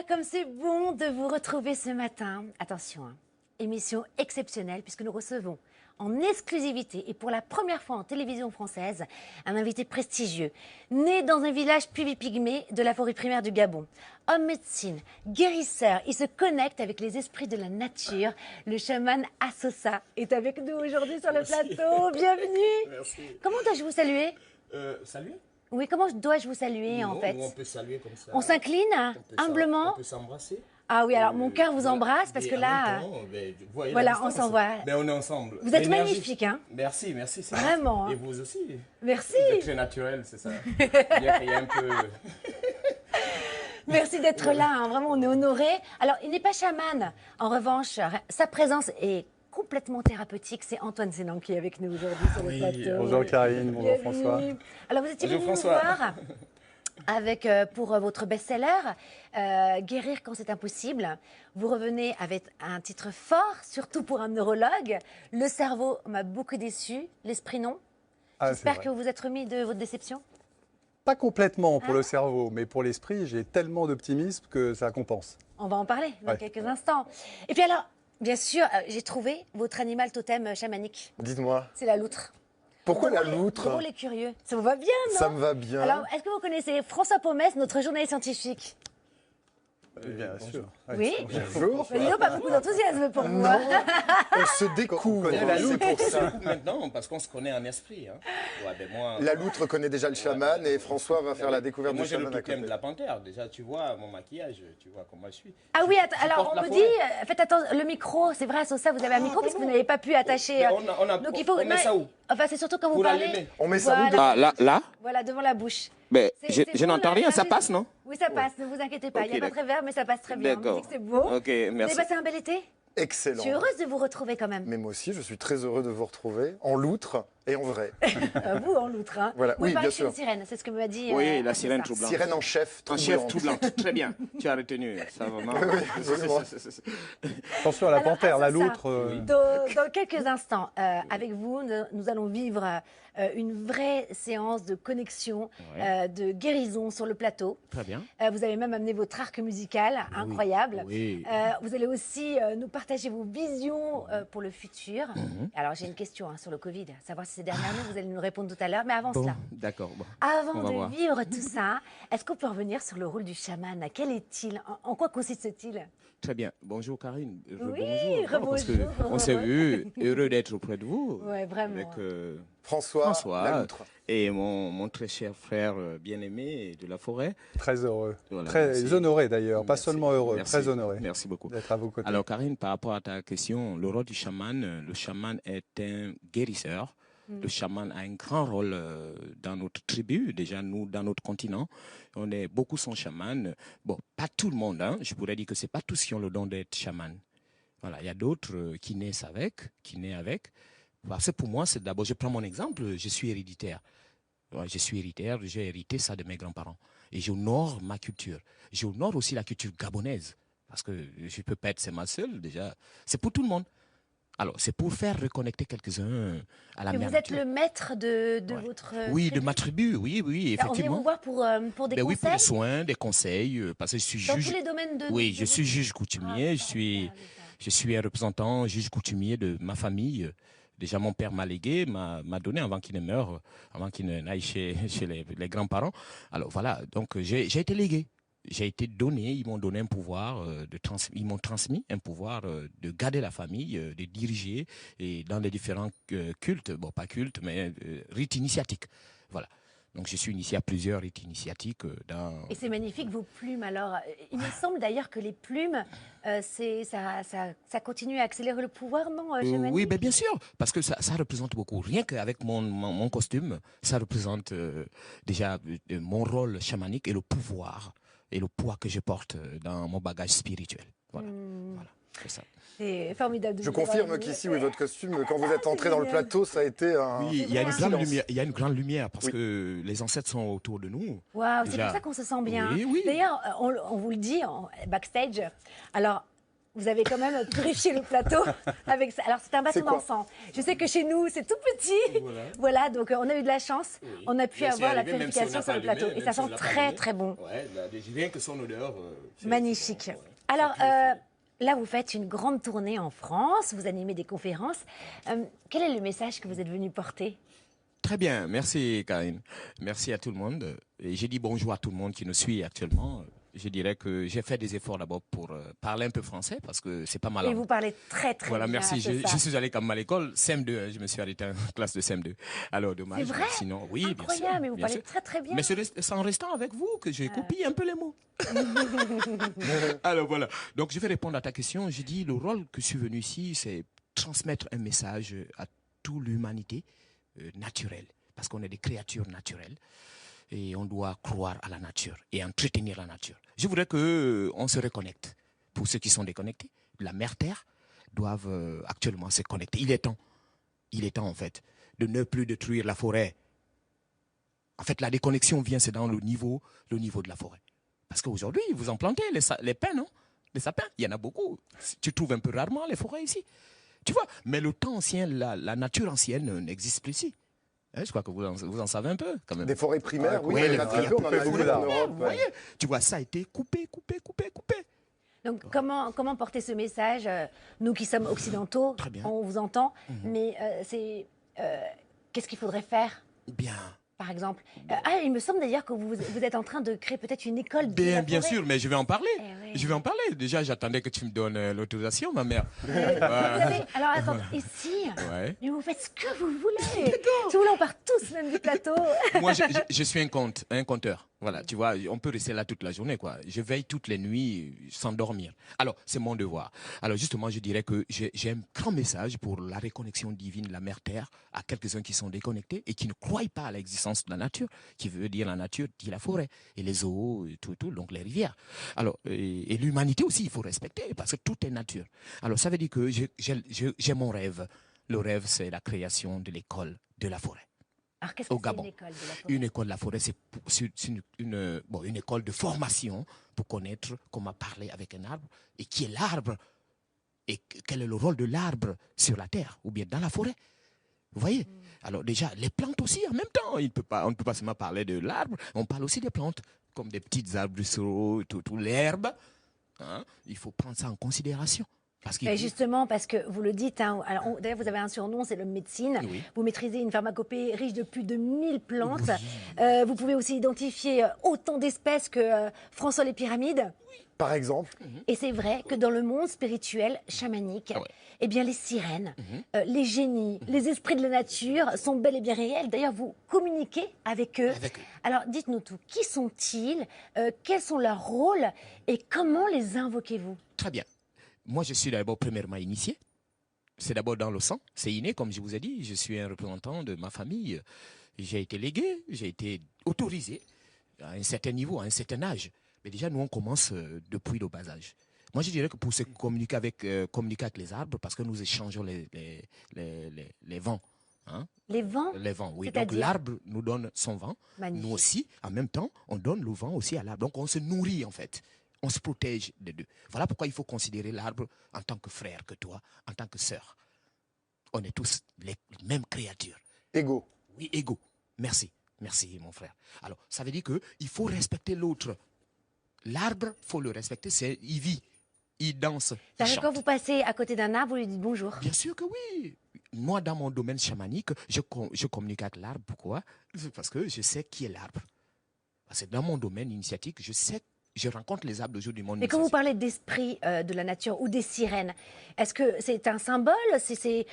comme c'est bon de vous retrouver ce matin. Attention, hein, émission exceptionnelle puisque nous recevons en exclusivité et pour la première fois en télévision française un invité prestigieux, né dans un village pygmée de la forêt primaire du Gabon. Homme médecine, guérisseur, il se connecte avec les esprits de la nature. Le chaman Assosa est avec nous aujourd'hui sur le plateau. Bienvenue. Merci. Comment dois-je vous saluer? Saluer? Oui, comment dois-je vous saluer Non, en fait? on peut saluer comme ça. On s'incline humblement. On peut s'embrasser. Ah oui, alors mon cœur vous embrasse parce que là, voilà, on s'envoie. Ben, on est ensemble. Vous êtes magnifique, hein? Merci, merci. Vraiment. Hein. Et vous aussi. Merci. Vous êtes très naturel, c'est ça. Il y a un peu... Merci d'être là, hein. Vraiment, on est honorés. Alors, il n'est pas chaman. En revanche, sa présence est complètement thérapeutique. C'est Antoine Sénan qui est avec nous aujourd'hui sur le plateau. Bonjour Karine, bonjour Bienvenue. François. Alors, vous étiez venu nous François. voir avec, pour votre best-seller, Guérir quand c'est impossible. Vous revenez avec un titre fort, surtout pour un neurologue. Le cerveau m'a beaucoup déçu, l'esprit non. Ah, J'espère que vous vous êtes remis de votre déception. Pas complètement pour le cerveau, mais pour l'esprit, j'ai tellement d'optimisme que ça compense. On va en parler dans Ouais. quelques instants. Et puis alors, bien sûr, j'ai trouvé votre animal totem chamanique. Dites-moi, C'est la loutre. pourquoi la loutre? Drôle et curieux. Ça vous va bien, non? Ça me va bien. Alors, est-ce que vous connaissez François Pomès, notre journaliste scientifique? Bien sûr. Oui. Bonjour. Mais dis donc, pas beaucoup d'enthousiasme pour vous. Non, hein. on se découvre, c'est pour ça. Maintenant, parce qu'on se connaît en esprit. Hein. Ouais, ben moi, La loutre connaît déjà le chaman et François va faire la découverte moi du j'ai le chaman à totem côté. de la panthère. Déjà, tu vois mon maquillage, tu vois comment je suis. Ah oui, alors porte on la me forêt. dit, faites attention, le micro, c'est vrai, à ça, vous avez un micro parce que vous n'avez pas pu attacher. Mais Donc il faut. on met ça où? Enfin, c'est surtout quand vous Pour parlez. allumer. On met ça où Voilà. Ah, là Voilà, devant la bouche. ben, C'est je bon, n'entends là, rien, ça la passe, musique. non? Oui, ça passe, ne vous inquiétez pas. Il n'y a Ok, pas très vert, mais ça passe très bien. On me dit D'accord. que c'est beau. Ok, Vous merci. avez passé un bel été? Je Excellent. suis heureuse de vous retrouver quand même. Mais moi aussi, je suis très heureux de vous retrouver en loutre et en vrai. Vous, en loutre. Hein. Voilà, Vous oui, parlez bien que c'est une sûr. sirène, c'est ce que m'a dit. Oui, la c'est sirène ça. tout blanche. Sirène en chef, En chef troublante. tout blanc, très bien. Tu as retenu, ça vraiment. Oui, absolument. Attention à la Alors, panthère, la à ça, loutre. Dans quelques instants, avec vous, nous allons vivre une vraie séance de connexion, de guérison sur le plateau. Très bien. Vous avez même amené votre arc musical, incroyable. Oui. Vous allez aussi nous partager vos visions pour le futur. Alors j'ai une question hein, sur le Covid, savoir si c'est derrière nous, vous allez nous répondre tout à l'heure, mais avant Bon, cela. d'accord. Bon. Avant On va de voir. vivre tout ça, est-ce qu'on peut revenir sur le rôle du chaman? Quel est-il? En quoi consiste-t-il? Très bien. Bonjour Karine. Oui, Bonjour. Parce que rebonjour. on s'est vu, heureux d'être auprès de vous. Ouais, vraiment. Avec François, François la loutre. et mon très cher frère bien-aimé de la forêt. Très heureux. Voilà, Très merci. honoré d'ailleurs, pas Merci. seulement heureux, Merci. très honoré Merci beaucoup. d'être à vos côtés. Alors Karine, par rapport à ta question, le rôle du chaman, le chaman est un guérisseur. Le chaman a un grand rôle dans notre tribu, déjà nous, dans notre continent. On est beaucoup son chaman. Bon, pas tout le monde, hein. Je pourrais dire que c'est pas tous qui ont le don d'être chaman. Voilà, il y a d'autres qui naissent avec. Parce que pour moi, c'est d'abord, je prends mon exemple, je suis héréditaire. Ouais, je suis héréditaire, j'ai hérité ça de mes grands-parents. Et j'honore ma culture. J'honore aussi la culture gabonaise. Parce que je peux pas être c'est ma seule, déjà. C'est pour tout le monde. Alors, c'est pour faire reconnecter quelques-uns à la Que mère vous êtes nature. le maître de Ouais. votre Oui, de tribu? ma tribu, oui, On vient effectivement. vous voir pour des Ben oui, pour conseils des soins, des conseils, parce que je suis dans juge. tous les domaines de... Oui, de je suis votre- juge coutumier, je suis un représentant juge coutumier de ma famille. Déjà, mon père m'a légué, m'a donné avant qu'il ne meure, avant qu'il n'aille chez les grands-parents. Alors voilà, donc j'ai été légué. J'ai été donné, ils m'ont donné un pouvoir, ils m'ont transmis un pouvoir de garder la famille, de diriger et dans les différents cultes, bon pas cultes, mais rites initiatiques. Voilà. Donc je suis initié à plusieurs rites initiatiques dans... Et c'est magnifique, vos plumes. Alors, il me semble d'ailleurs que les plumes, ça continue à accélérer le pouvoir, non, chamanique? Oui, ben bien sûr, parce que ça représente beaucoup. Rien qu'avec mon costume, ça représente déjà mon rôle chamanique et le pouvoir et le poids que je porte dans mon bagage spirituel. Voilà, voilà, c'est ça. C'est formidable de Je vous avoir confirme vu. qu'ici, oui, votre costume, quand vous êtes entré dans le plateau, ça a été un... Oui, il y a une vrai, grande silence. lumière, il y a une grande lumière parce Oui. que les ancêtres sont autour de nous. Waouh, c'est Déjà. pour ça qu'on se sent bien. Oui, oui. D'ailleurs, on vous le dit backstage. Alors, Vous avez quand même purifié le plateau avec ça. Alors, c'est un bâton C'est quoi d'encens. Je sais que chez nous, c'est tout petit. Voilà, donc on a eu de la chance. Oui. On a pu Là, c'est avoir la arrivé, même si on purification n'a sur pas le plateau. allumé, Et ça même si on sent l'a pas très, allumé. très bon. Ouais, rien que son odeur. C'est Magnifique. c'est bon, ouais. Alors, Ça purifie. là, vous faites une grande tournée en France. Vous animez des conférences. Quel est le message que vous êtes venu porter? Très bien, merci Karine. Merci à tout le monde. Et j'ai dit bonjour à tout le monde qui nous suit actuellement. Je dirais que j'ai fait des efforts d'abord pour parler un peu français parce que c'est pas mal. Et vous parlez très, très Voilà, bien. merci. c'est ça. Je suis allé quand même à l'école, CM2, hein, je me suis arrêté en classe de CM2. Alors, dommage. C'est vrai? Mais sinon, oui, bien sûr. Incroyable, mais vous bien parlez sûr. très, très bien. Mais c'est en restant avec vous que j'ai copié un peu les mots. Alors voilà. Donc je vais répondre à ta question. J'ai dit le rôle que je suis venu ici, c'est transmettre un message à toute l'humanité naturelle. Parce qu'on est des créatures naturelles. Et on doit croire à la nature et entretenir la nature. Je voudrais qu'on se reconnecte. Pour ceux qui sont déconnectés, la mère Terre doivent actuellement se connecter. Il est temps en fait de ne plus détruire la forêt. En fait, la déconnexion vient, c'est dans le niveau de la forêt. Parce qu'aujourd'hui, vous en plantez les pins, non? Les sapins, il y en a beaucoup. Tu trouves un peu rarement les forêts ici. Tu vois? Mais le temps ancien, la nature ancienne n'existe plus ici. Hein, je crois que vous en savez un peu, quand même. Des forêts primaires, oui, oui, il y en les a très forêts peu, on en a beaucoup vu en d'arbres. Europe. Vous voyez? Tu vois, ça a été coupé. Donc, comment porter ce message Nous qui sommes occidentaux, Très bien. on vous entend, mais qu'est-ce qu'il faudrait faire, Bien. par exemple il me semble d'ailleurs que vous êtes en train de créer peut-être une école de la Bien forêt. sûr, mais je vais en parler. Eh oui. Je vais en parler. Déjà, j'attendais que tu me donnes l'autorisation, ma mère. Vous avez- alors, attends, ici, Ouais. mais vous faites ce que vous voulez. Si vous voulez, on part tous même du plateau. Moi, je suis un conteur. Voilà, tu vois, on peut rester là toute la journée, quoi. Je veille toutes les nuits sans dormir. Alors, c'est mon devoir. Alors, justement, je dirais que j'ai un grand message pour la reconnexion divine de la Mère Terre à quelques-uns qui sont déconnectés et qui ne croient pas à l'existence de la nature, qui veut dire la nature, dit la forêt, et les eaux, et tout, donc les rivières. Alors, et l'humanité aussi, il faut respecter, parce que tout est nature. Alors, ça veut dire que j'ai mon rêve. Le rêve, c'est la création de l'école de la forêt. Alors, qu'est-ce que Au c'est Gabon. une école de la forêt? Une école de la forêt, c'est une école de formation pour connaître comment parler avec un arbre et qui est l'arbre et quel est le rôle de l'arbre sur la terre ou bien dans la forêt. Vous voyez? Alors déjà, les plantes aussi en même temps. On ne peut pas seulement parler de l'arbre, on parle aussi des plantes, comme des petites arbrisseaux, tout l'herbe. Hein? Il faut prendre ça en considération. Et justement, parce que vous le dites, hein, d'ailleurs vous avez un surnom, c'est l'homme médecine. Oui. Vous maîtrisez une pharmacopée riche de plus de 1000 plantes. Vous pouvez aussi identifier autant d'espèces que François les Pyramides. Par exemple, Et c'est vrai que dans le monde spirituel, chamanique, Ah ouais. eh bien les sirènes, les génies, les esprits de la nature sont bel et bien réels. D'ailleurs, vous communiquez avec eux. Avec eux. Alors, dites-nous tout. Qui sont-ils Quels sont leurs rôles Et comment les invoquez-vous? Très bien. Moi, je suis d'abord premièrement initié. C'est d'abord dans le sang. C'est inné, comme je vous ai dit. Je suis un représentant de ma famille. J'ai été légué, j'ai été autorisé à un certain niveau, à un certain âge. Mais déjà, nous, on commence depuis le bas âge. Moi, je dirais que pour se communiquer avec les arbres, parce que nous échangeons les vents. Hein? Les vents? Les vents, oui. Donc, C'est-à-dire? l'arbre nous donne son vent. Magnifique. Nous aussi, en même temps, on donne le vent aussi à l'arbre. Donc, on se nourrit, en fait. On se protège des deux. Voilà pourquoi il faut considérer l'arbre en tant que frère que toi, en tant que sœur. On est tous les mêmes créatures. égaux. Oui, égaux. Merci. Merci, mon frère. Alors, ça veut dire qu'il faut respecter l'autre. L'arbre, il faut le respecter. Il vit, il danse, il C'est-à-dire chante. quand vous passez à côté d'un arbre, vous lui dites bonjour. Bien sûr que oui. Moi, dans mon domaine chamanique, je communique avec l'arbre. Pourquoi? Parce que je sais qui est l'arbre. Parce que dans mon domaine initiatique, je rencontre les arbres le jour du monde. Mais quand vous parlez d'esprit de la nature ou des sirènes, est-ce que c'est un symbole, c'est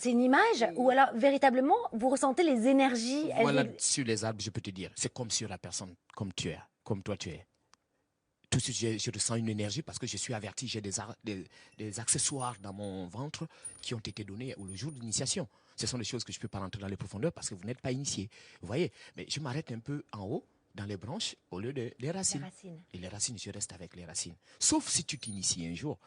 une image, ou alors véritablement vous ressentez les énergies? Voilà, sur les arbres, je peux te dire, c'est comme sur la personne, comme tu es, comme toi tu es. Tout de suite, je ressens une énergie parce que je suis averti, j'ai des accessoires dans mon ventre qui ont été donnés le jour de l'initiation. Ce sont des choses que je ne peux pas rentrer dans les profondeurs parce que vous n'êtes pas initié. Vous voyez, mais je m'arrête un peu en haut, dans les branches, au lieu des racines. Les racines. Et les racines, je reste avec les racines. Sauf si tu t'inities un jour.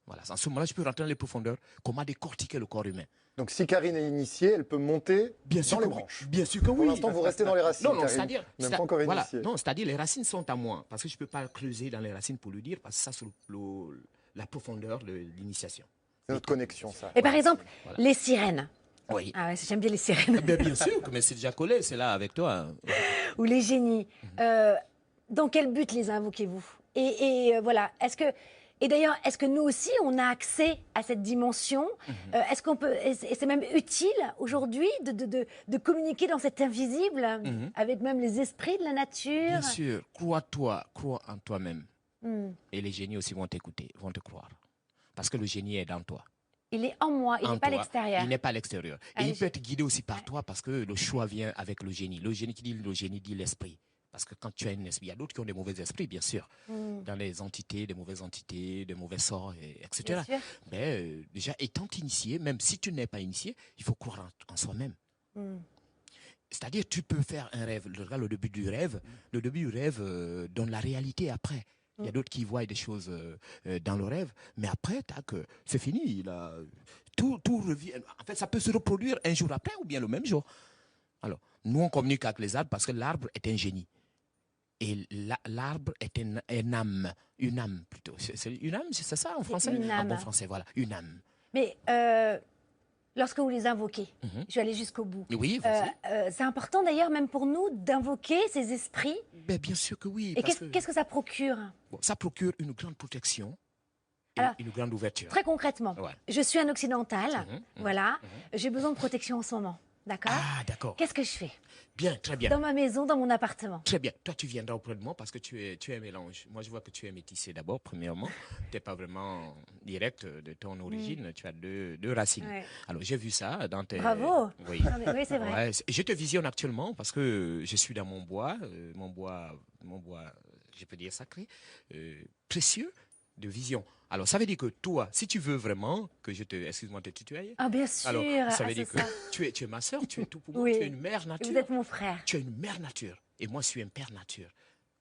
Voilà, en ce moment-là, je peux rentrer dans les profondeurs. Comment décortiquer le corps humain? Donc si Karine est initiée, elle peut monter Bien sûr dans les que oui. branches. Bien sûr que oui. Pour l'instant, vous restez dans les racines, Non, Karine. c'est-à-dire, Même pas encore voilà, initiée. non, c'est-à-dire les racines sont à moi parce que je peux pas creuser dans les racines pour lui dire parce que ça c'est la profondeur de l'initiation. C'est notre connexion, ça. Et par exemple, Voilà. les sirènes. Oui. Ah ouais, j'aime bien les sirènes. Bien sûr, mais c'est déjà collé, c'est là avec toi. Ou les génies. Dans quel but les invoquez-vous? Voilà, et d'ailleurs, est-ce que nous aussi, on a accès à cette dimension? Est-ce qu'on peut, et c'est même utile aujourd'hui de communiquer dans cet invisible avec même les esprits de la nature? Bien sûr, crois en toi-même. Et les génies aussi vont t'écouter, vont te croire. Parce que le génie est dans toi. Il est en moi, il n'est pas à l'extérieur. Il n'est pas à l'extérieur. Et Allez, il peut être guidé aussi par toi parce que le choix vient avec le génie. Le génie dit l'esprit. Parce que quand tu as un esprit, il y a d'autres qui ont des mauvais esprits, bien sûr. Dans les entités, des mauvais sorts, etc. Bien sûr. Mais déjà, étant initié, même si tu n'es pas initié, il faut croire en soi-même. C'est-à-dire, tu peux faire un rêve. Regarde le début du rêve. Le début du rêve donne la réalité après. Il y a d'autres qui voient des choses dans le rêve, mais après, c'est fini. Tout revient. En fait, ça peut se reproduire un jour après ou bien le même jour. Alors, nous, on communique avec les arbres parce que l'arbre est un génie. Et l'arbre est une âme plutôt. C'est une âme, c'est ça en français? Une âme. En bon français, voilà, une âme. Mais lorsque vous les invoquez, je vais aller jusqu'au bout. Oui, vas-y. C'est important d'ailleurs, même pour nous, d'invoquer ces esprits. Ben, bien sûr que oui. Et qu'est-ce que ça procure? Bon, ça procure une grande protection et Alors, une grande ouverture. Très concrètement, Ouais. je suis un occidental, voilà, j'ai besoin de protection en ce moment, d'accord? Ah, d'accord. Qu'est-ce que je fais? Bien, très bien. Dans ma maison, dans mon appartement. Très bien. Toi, tu viendras auprès de moi parce que tu es un mélange. Moi, je vois que tu es métissé d'abord, premièrement. Tu n'es pas vraiment direct de ton origine. Tu as deux racines. Ouais. Alors, j'ai vu ça dans tes... Bravo. Oui. Non, mais oui, c'est vrai. Ouais, je te visionne actuellement parce que je suis dans mon bois, je peux dire sacré, précieux de vision. Alors, ça veut dire que toi, si tu veux vraiment que je te... Excuse-moi de te tutoyer. Ah, bien sûr. Alors, ça Ah, veut dire c'est que ça. tu es ma sœur, tu es tout pour moi, Oui. tu es une mère nature. Vous êtes mon frère. Tu es une mère nature et moi je suis un père nature.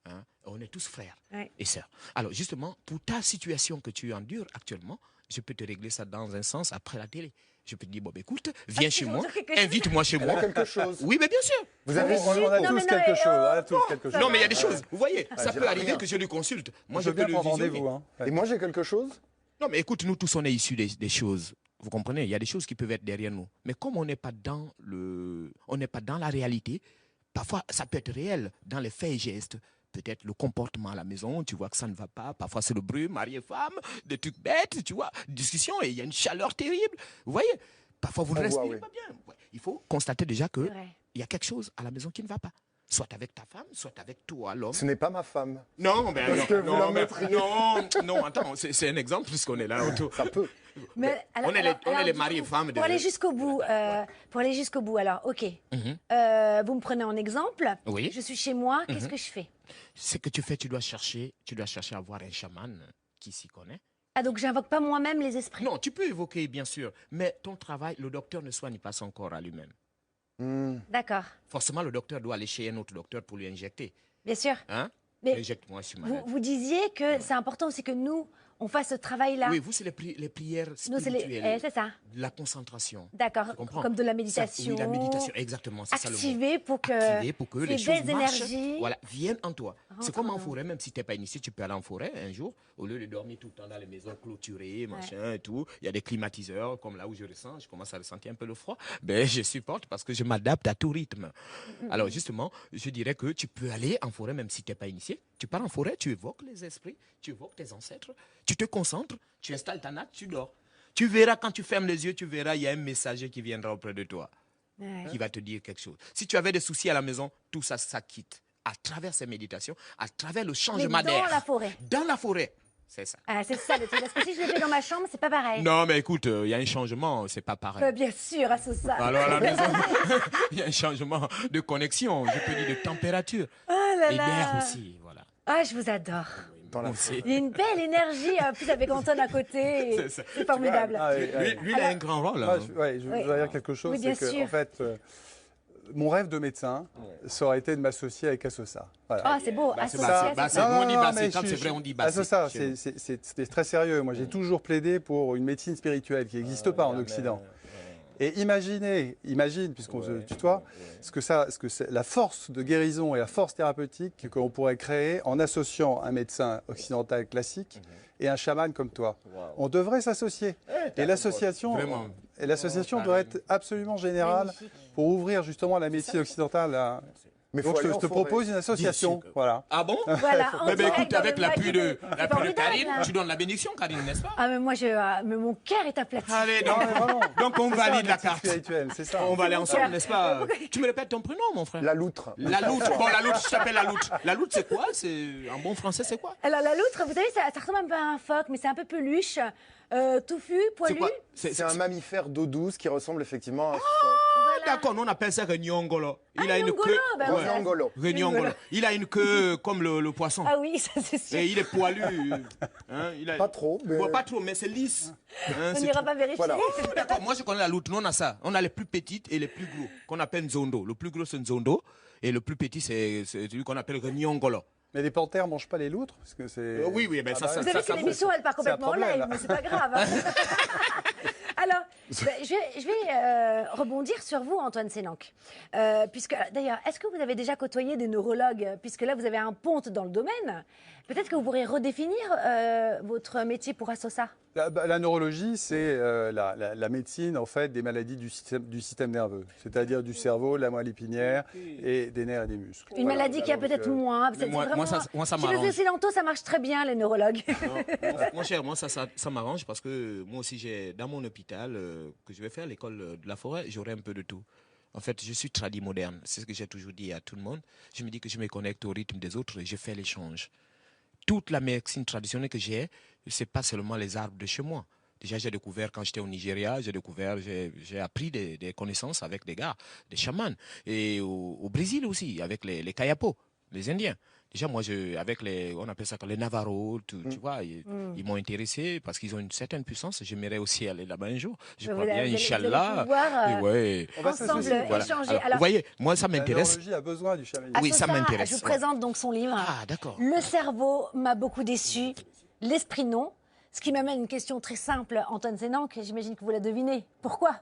Hein? On est tous frères Ouais. et sœurs. Alors justement, pour ta situation que tu endures actuellement, je peux te régler ça dans un sens après la télé. Je peux te dire, bon, écoute, viens chez tu veux moi, dire quelque chose? invite-moi chez Elle a moi. quelque chose. Oui, mais bien sûr. Vous avez On a Non, tous mais non, quelque mais chose. On a tous quelque chose. Non, mais il y a des choses. Vous voyez, ça j'ai peut rien. arriver que je lui consulte. Moi, Je je veux peux bien le prendre visionner. rendez-vous. Hein. Et moi, j'ai quelque chose. Non, mais écoute, nous tous, on est issus des choses. Vous comprenez? Il y a des choses qui peuvent être derrière nous. Mais comme on n'est pas dans la réalité, parfois, ça peut être réel dans les faits et gestes. Peut-être le comportement à la maison, tu vois que ça ne va pas. Parfois, c'est le bruit, mari et femme, des trucs bêtes, tu vois, discussion, et il y a une chaleur terrible. Vous voyez? Parfois, vous ne On voit, respirez oui. pas bien. Ouais. Il faut constater déjà C'est qu'il vrai. y a quelque chose à la maison qui ne va pas. Soit avec ta femme, soit avec toi, l'homme. Ce n'est pas ma femme. Non, ben Parce non, que vous la non, ben, mettriez. non, attends, c'est un exemple puisqu'on est là autour. Ça peut. Mais on est les du maris et coup, femmes de- Pour aller jusqu'au bout, alors, ok. Vous me prenez en exemple. Oui. Je suis chez moi. Qu'est-ce que je fais? Ce que tu fais, tu dois chercher à voir un chaman qui s'y connaît. Ah, donc j'invoque pas moi-même les esprits. Non, tu peux évoquer, bien sûr, mais ton travail, le docteur ne soigne pas son corps à lui-même. D'accord, Forcément, le docteur doit aller chez un autre docteur pour lui injecter. bien sûr. Hein? Mais Injecte-moi, je suis Vous, malade. vous disiez que c'est important aussi que nous, on fasse ce travail-là. Oui, vous, c'est les prières Nous, c'est spirituelles. c'est ça. La concentration. D'accord, Tu comprends? comme de la Ça, méditation. oui, la méditation, exactement, c'est ça le mot. Activer pour que, Activer pour que les ces choses belles marchent, énergies voilà, viennent en toi. rentrent C'est comme en en nous. forêt, même si tu n'es pas initié, tu peux aller en forêt un jour, au lieu de dormir tout le temps dans les maisons clôturées, machin et tout. Il y a des climatiseurs, comme là où je ressens, je commence à ressentir un peu le froid. Ben, je supporte parce que je m'adapte à tout rythme. Alors justement, je dirais que tu peux aller en forêt, même si tu n'es pas initié. Tu pars en forêt, tu évoques les esprits, tu évoques tes ancêtres, tu te concentres, tu installes ta natte, tu dors. Tu verras, quand tu fermes les yeux, tu verras, il y a un messager qui viendra auprès de toi, Ouais. qui va te dire quelque chose. Si tu avais des soucis à la maison, tout ça, ça quitte. À travers ces méditations, à travers le Mais changement dans d'air. la forêt. Dans la forêt. C'est ça. Ah, c'est ça le truc. Parce que si je le fais dans ma chambre, c'est pas pareil. Non, mais écoute, il y a un changement, c'est pas pareil. Bien sûr, à ce ça. Alors à la maison, il y a un changement de connexion, je peux dire de température. Oh là Et là. d'air aussi, voilà. Ah, je vous adore. Dans la Moi aussi. Il y a une belle énergie, en plus avec Antoine à côté. C'est ça. C'est formidable. Ah, ouais, ouais. Lui, il a un grand rôle. Moi, hein. je Oui. voudrais dire quelque chose. Oui, bien c'est que, sûr. en fait, mon rêve de médecin, ça aurait été de m'associer avec Assosa. Voilà. Ah, c'est beau. Bah, c'est association. Bassé. Nous, on dit Bassé. Quand c'est vrai, on dit Bassé. Ça, chez nous. c'est très sérieux. Moi, j'ai toujours plaidé pour une médecine spirituelle qui n'existe pas en Occident. Et imagine, puisqu'on se tutoie, la force de guérison et la force thérapeutique qu'on pourrait créer en associant un médecin occidental classique et un chaman comme toi. On devrait s'associer. Et l'association doit être absolument générale pour ouvrir justement la médecine occidentale à... Donc je te propose une association. Voilà. Ah bon? Voilà, Écoute, avec l'appui de Karine, là. tu donnes la bénédiction, Karine, n'est-ce pas? Ah, mais moi, mais mon cœur est aplati. Allez, Non, mais vraiment. donc on C'est ça, valide la médecine carte. spirituelle, c'est ça. On va aller ensemble, cœur. n'est-ce pas? Tu me répètes ton prénom, mon frère? La loutre. La loutre. Bon, la loutre, je t'appelle la loutre. La loutre, c'est quoi? C'est en bon français, c'est quoi? Alors, la loutre, vous savez, ça ressemble un peu à un phoque, mais c'est un peu peluche, touffu, C'est poilu. quoi? C'est un mammifère d'eau douce qui ressemble effectivement à... D'accord, nous on appelle ça Renyongolo. Il a une Nyongolo, queue. bah Ouais. voilà. Nyongolo. Renyongolo. Il a une queue comme le poisson. Ah oui, ça c'est sûr. Et il est poilu. Hein, Pas trop, mais... Ouais, pas trop, mais c'est lisse. Hein, On c'est n'ira tout. pas vérifier. Voilà. D'accord, moi je connais la loutre. Nous on a ça. On a les plus petites et les plus gros, qu'on appelle Nzondo. Le plus gros c'est Nzondo. Et le plus petit c'est celui qu'on appelle Renyongolo. Mais les panthères mangent pas les loutres parce que c'est... Oui, ben ça, Vous ça, savez que ça l'émission, elle part complètement en problème, live, là. mais c'est pas grave. Hein. Alors, je vais rebondir sur vous, Antoine Sénanque. Puisque, d'ailleurs, est-ce que vous avez déjà côtoyé des neurologues? Puisque là, vous avez un ponte dans le domaine. Peut-être que vous pourrez redéfinir votre métier pour Assosa. La neurologie, c'est la médecine en fait des maladies du système nerveux, c'est-à-dire du cerveau, la moelle épinière et des nerfs et des muscles. Une maladie qui a peut-être moins. C'est moi, vraiment... moi, ça Chez les m'arrange. Occidentaux, ça marche très bien, les neurologues. Non, mon cher, moi ça m'arrange parce que moi aussi j'ai dans mon hôpital que je vais faire l'école de la forêt, j'aurai un peu de tout. En fait, je suis tradi moderne, c'est ce que j'ai toujours dit à tout le monde. Je me dis que je me connecte au rythme des autres et je fais l'échange. Toute la médecine traditionnelle que j'ai, c'est pas seulement les arbres de chez moi. Déjà, j'ai découvert quand j'étais au Nigeria, j'ai appris des connaissances avec des gars, des chamans. Et au Brésil aussi, avec les Kayapos, les Indiens. Déjà, moi, on appelle ça les Navarros, tu vois, ils m'ont intéressé parce qu'ils ont une certaine puissance. J'aimerais aussi aller là-bas un jour. Je crois bien, Inch'Allah. Pouvoir, On va ensemble s'associer. Voilà. échanger. Alors, Alors, vous voyez, moi, ça La m'intéresse. neurologie a besoin du chamanisme. Oui, ça Assosa, m'intéresse. Je vous présente donc son livre. Ah, d'accord. Le cerveau m'a beaucoup déçu, l'esprit non. Ce qui m'amène à une question très simple, Antoine Sénanque, j'imagine que vous la devinez. Pourquoi?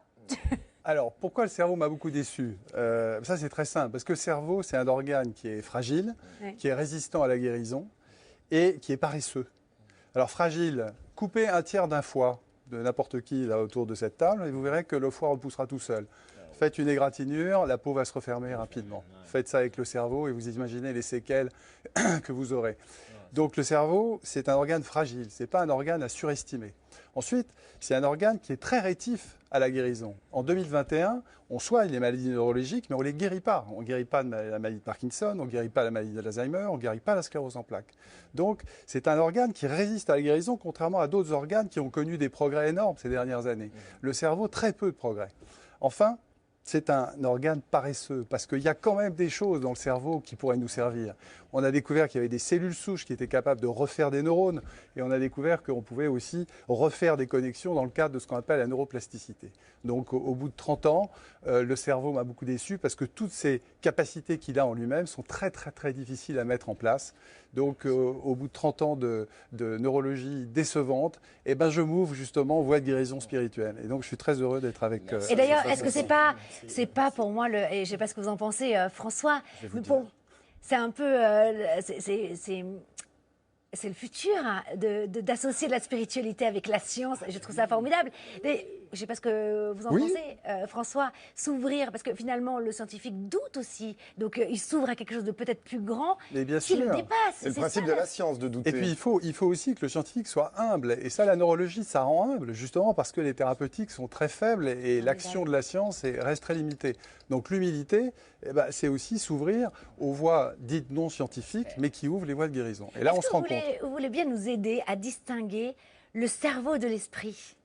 Alors, pourquoi le cerveau m'a beaucoup déçu? Ça, c'est très simple. Parce que le cerveau, c'est un organe qui est fragile, Ouais. qui est résistant à la guérison et qui est paresseux. Alors, fragile, coupez un tiers d'un foie de n'importe qui là autour de cette table et vous verrez que le foie repoussera tout seul. Faites une égratignure, la peau va se refermer rapidement. Faites ça avec le cerveau et vous imaginez les séquelles que vous aurez. Donc le cerveau, c'est un organe fragile, ce n'est pas un organe à surestimer. Ensuite, c'est un organe qui est très rétif à la guérison. En 2021, on soigne les maladies neurologiques, mais on ne les guérit pas. On ne guérit pas la maladie de Parkinson, on ne guérit pas la maladie de l'Alzheimer, on ne guérit pas la sclérose en plaques. Donc c'est un organe qui résiste à la guérison, contrairement à d'autres organes qui ont connu des progrès énormes ces dernières années. Le cerveau, très peu de progrès. Enfin, c'est un organe paresseux, parce qu'il y a quand même des choses dans le cerveau qui pourraient nous servir. On a découvert qu'il y avait des cellules souches qui étaient capables de refaire des neurones, et on a découvert qu'on pouvait aussi refaire des connexions dans le cadre de ce qu'on appelle la neuroplasticité. Donc au bout de 30 ans, le cerveau m'a beaucoup déçu, parce que toutes ces capacités qu'il a en lui-même sont très très très difficiles à mettre en place. Donc au bout de 30 ans de neurologie décevante, eh ben, je m'ouvre justement aux voies de guérison spirituelle. Et donc je suis très heureux d'être avec... Et d'ailleurs, est-ce que c'est pas pour moi, et je ne sais pas ce que vous en pensez, François, mais c'est un peu... c'est le futur hein, d'associer la spiritualité avec la science. Je trouve ça formidable. Mais, je ne sais pas ce que vous en pensez, François, s'ouvrir, parce que finalement, le scientifique doute aussi. Donc, il s'ouvre à quelque chose de peut-être plus grand Mais bien qui sûr. le dépasse. C'est le principe de la science, de douter. Et puis, il faut aussi que le scientifique soit humble. Et ça, la neurologie, ça rend humble, justement parce que les thérapeutiques sont très faibles et l'action de la science reste très limitée. Donc, l'humilité, eh ben, c'est aussi s'ouvrir aux voies dites non scientifiques, mais qui ouvrent les voies de guérison. Et là, on se rend compte. Vous voulez bien nous aider à distinguer le cerveau de l'esprit?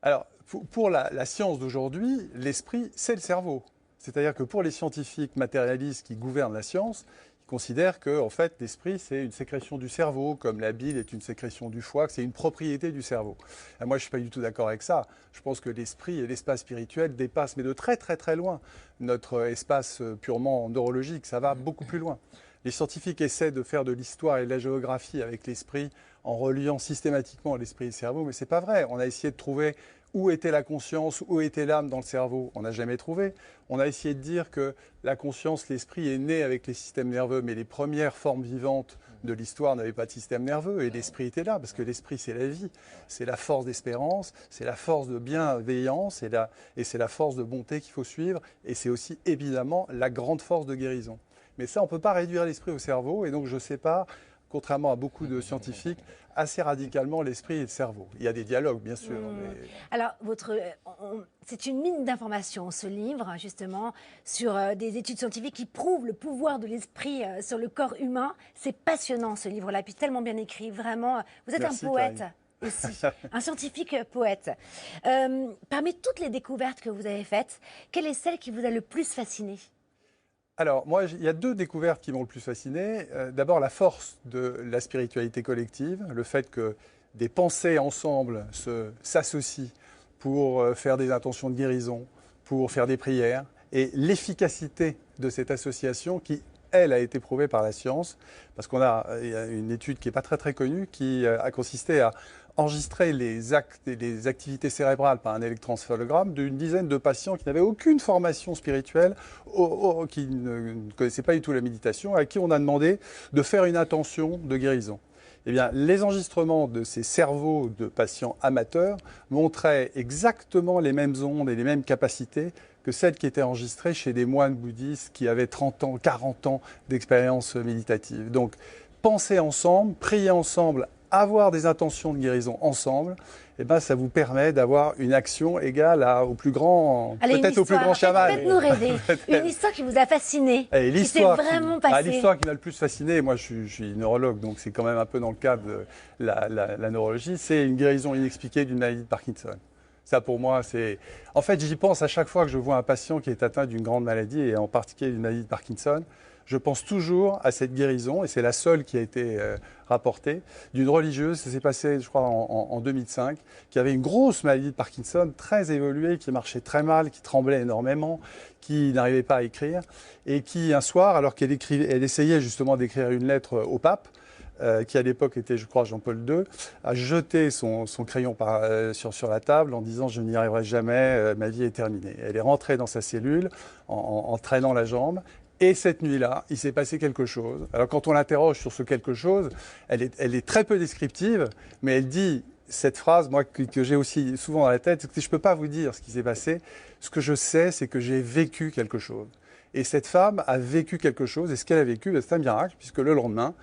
Alors, pour la science d'aujourd'hui, l'esprit, c'est le cerveau. C'est-à-dire que pour les scientifiques matérialistes qui gouvernent la science, ils considèrent que en fait, l'esprit, c'est une sécrétion du cerveau, comme la bile est une sécrétion du foie, que c'est une propriété du cerveau. Et moi, je ne suis pas du tout d'accord avec ça. Je pense que l'esprit et l'espace spirituel dépassent, mais de très très très loin, notre espace purement neurologique. Ça va beaucoup plus loin. Les scientifiques essaient de faire de l'histoire et de la géographie avec l'esprit en reliant systématiquement l'esprit et le cerveau, mais ce n'est pas vrai. On a essayé de trouver où était la conscience, où était l'âme dans le cerveau, on n'a jamais trouvé. On a essayé de dire que la conscience, l'esprit est né avec les systèmes nerveux, mais les premières formes vivantes de l'histoire n'avaient pas de système nerveux et l'esprit était là, parce que l'esprit c'est la vie, c'est la force d'espérance, c'est la force de bienveillance et c'est la force de bonté qu'il faut suivre, et c'est aussi évidemment la grande force de guérison. Mais ça, on ne peut pas réduire l'esprit au cerveau, et donc je sépare, contrairement à beaucoup de scientifiques, assez radicalement l'esprit et le cerveau. Il y a des dialogues, bien sûr. Mais... Alors, c'est une mine d'informations, ce livre, justement, sur des études scientifiques qui prouvent le pouvoir de l'esprit sur le corps humain. C'est passionnant, ce livre-là, puis tellement bien écrit, vraiment. Vous êtes Merci, un poète Karine. aussi, un scientifique poète. Parmi toutes les découvertes que vous avez faites, quelle est celle qui vous a le plus fasciné? Alors, moi, il y a deux découvertes qui m'ont le plus fasciné. D'abord, la force de la spiritualité collective, le fait que des pensées ensemble s'associent pour faire des intentions de guérison, pour faire des prières, et l'efficacité de cette association qui, elle, a été prouvée par la science, parce il y a une étude qui n'est pas très connue, qui a consisté à enregistrer les activités cérébrales par un électroencéphalogramme d'une dizaine de patients qui n'avaient aucune formation spirituelle, qui ne connaissaient pas du tout la méditation, à qui on a demandé de faire une intention de guérison. Eh bien, les enregistrements de ces cerveaux de patients amateurs montraient exactement les mêmes ondes et les mêmes capacités que celles qui étaient enregistrées chez des moines bouddhistes qui avaient 30 ans, 40 ans d'expérience méditative. Donc, penser ensemble, prier ensemble, avoir des intentions de guérison ensemble, eh ben, ça vous permet d'avoir une action égale au plus grand, peut-être au plus grand chaman. Faites-nous rêver. Une histoire qui vous a fasciné, qui s'est vraiment passée. L'histoire qui m'a le plus fasciné, moi je suis neurologue, donc c'est quand même un peu dans le cadre de la neurologie, c'est une guérison inexpliquée d'une maladie de Parkinson. Ça, pour moi, c'est... En fait, j'y pense à chaque fois que je vois un patient qui est atteint d'une grande maladie, et en particulier d'une maladie de Parkinson. Je pense toujours à cette guérison, et c'est la seule qui a été rapportée, d'une religieuse. Ça s'est passé, je crois, en 2005, qui avait une grosse maladie de Parkinson, très évoluée, qui marchait très mal, qui tremblait énormément, qui n'arrivait pas à écrire, et qui, un soir, alors qu'elle essayait justement d'écrire une lettre au pape, qui à l'époque était, je crois, Jean-Paul II, a jeté son crayon sur la table en disant « je n'y arriverai jamais, ma vie est terminée ». Elle est rentrée dans sa cellule en traînant la jambe. Et cette nuit-là, il s'est passé quelque chose. Alors quand on l'interroge sur ce quelque chose, elle est très peu descriptive, mais elle dit cette phrase, moi, que j'ai aussi souvent dans la tête, c'est que je ne peux pas vous dire ce qui s'est passé. Ce que je sais, c'est que j'ai vécu quelque chose. Et cette femme a vécu quelque chose, et ce qu'elle a vécu, c'est un miracle, puisque le lendemain,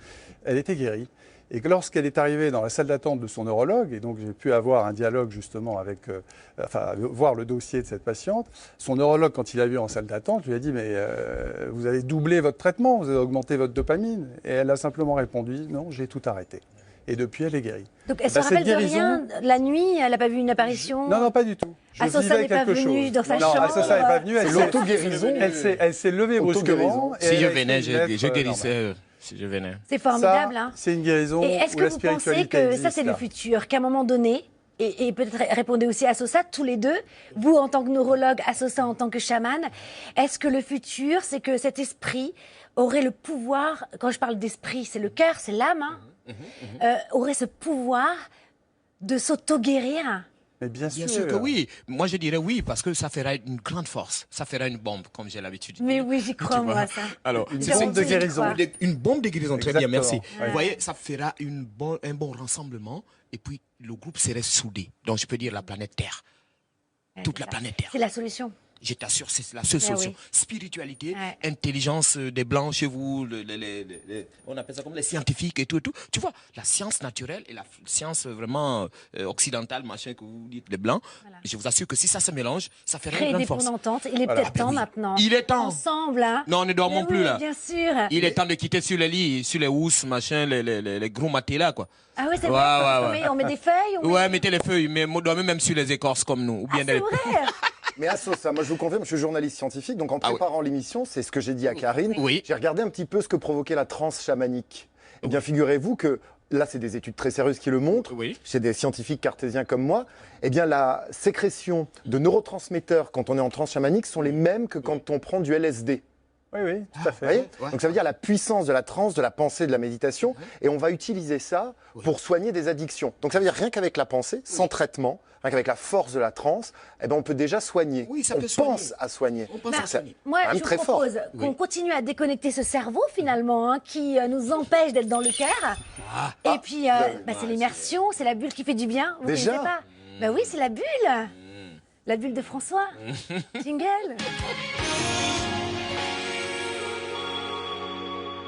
elle était guérie. Et que lorsqu'elle est arrivée dans la salle d'attente de son neurologue, et donc j'ai pu avoir un dialogue justement avec, voir le dossier de cette patiente, son neurologue, quand il l'a vu en salle d'attente, lui a dit « mais vous avez doublé votre traitement, vous avez augmenté votre dopamine ». Et elle a simplement répondu « non, j'ai tout arrêté ». Et depuis, elle est guérie. Donc elle se rappelle de rien la nuit, elle n'a pas vu une apparition? Non, pas du tout. Assosa n'est pas venue dans sa chambre? Non, Assosa n'est pas venue. C'est l'auto-guérison. Elle s'est levée brusquement. Si je venais, je guérissais. Si je venais. C'est formidable. Hein. C'est une guérison. Et est-ce que vous pensez que ça, c'est le futur? Qu'à un moment donné, et peut-être répondez aussi à Assosa, tous les deux, vous en tant que neurologue, Assosa en tant que chaman, est-ce que le futur, c'est que cet esprit aurait le pouvoir, quand je parle d'esprit, c'est le cœur, c'est l'âme, aurait ce pouvoir de s'auto-guérir? Mais bien sûr que oui. Moi, je dirais oui, parce que ça fera une grande force. Ça fera une bombe, comme j'ai l'habitude de dire. Mais oui, j'y crois, moi, ça. Alors, une bombe de guérison. Une bombe de guérison, très bien, merci. Ouais. Vous voyez, ça fera un bon rassemblement, et puis le groupe serait soudé. Donc, je peux dire la planète Terre. Toute la planète Terre. C'est la solution. Je t'assure, c'est la seule solution. Oui. Spiritualité, intelligence des Blancs chez vous, on appelle ça comme les scientifiques et tout. Tu vois, la science naturelle et la science vraiment occidentale, machin, que vous dites, les Blancs, je vous assure que si ça se mélange, ça ferait Créer une grande des force. ponts d'entente. Il est peut-être temps maintenant. Il est temps. Ensemble, hein. Non, ne dormons plus, là. Bien sûr. Il est temps de quitter sur les lits, sur les housses, machin, les gros matelas, quoi. Ah oui, c'est vrai. On met des feuilles. Ouais, mettez les feuilles, mais dormez même sur les écorces comme nous. Ou bien c'est vrai. Mais Assosa, moi je vous confirme, je suis journaliste scientifique, donc en préparant l'émission, c'est ce que j'ai dit à Karine. Oui. J'ai regardé un petit peu ce que provoquait la transe chamanique. Eh bien, figurez-vous que là, c'est des études très sérieuses qui le montrent, chez des scientifiques cartésiens comme moi. Eh bien, la sécrétion de neurotransmetteurs quand on est en transe chamanique sont les mêmes que quand on prend du LSD. Oui, oui, tout à Vous fait. voyez Donc ça veut dire la puissance de la transe, de la pensée, de la méditation. Et on va utiliser ça pour soigner des addictions. Donc ça veut dire rien qu'avec la pensée, sans traitement, rien qu'avec la force de la transe, eh ben on peut déjà soigner. Oui, ça on peut soigner. pense à soigner. On pense à soigner. Moi, quand même je très vous fort. propose qu'on continue à déconnecter ce cerveau, finalement, hein, qui nous empêche d'être dans le cœur. Et puis, c'est l'immersion, c'est la bulle qui fait du bien. Vous Déjà connaissez pas? Oui, c'est la bulle. La bulle de François. Jingle.